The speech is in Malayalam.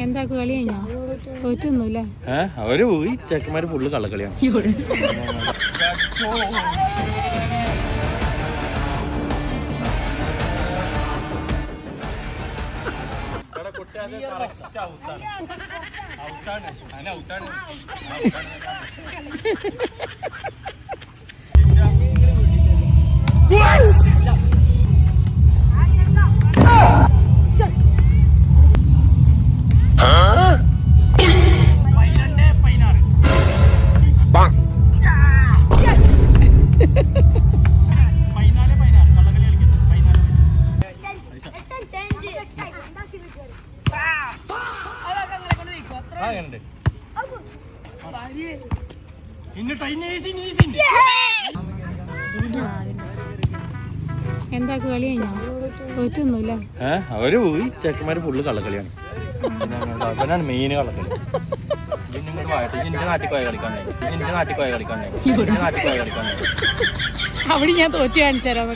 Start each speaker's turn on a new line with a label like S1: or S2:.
S1: എന്താ കളി കഴിഞ്ഞാ തോറ്റൊന്നുമില്ല.
S2: അവര് പോയി ചെക്കന്മാര് ഫുള്ള് കള്ളക്കളിയാണ്.
S1: എന്താ കളി കഴിഞ്ഞാ തോറ്റൊന്നുമില്ല.
S2: അവര് പോയി ചെക്കന്മാര് ഫുള്ള് കള്ളക്കളിയാണ്. അവനാണ് മെയിൻ കള്ളക്കളി. എന്റെ നാട്ടിൽ പോയ കളിക്കാണ്ടേ
S1: അവിടെ ഞാൻ തോറ്റു കാണിച്ചു തരാം.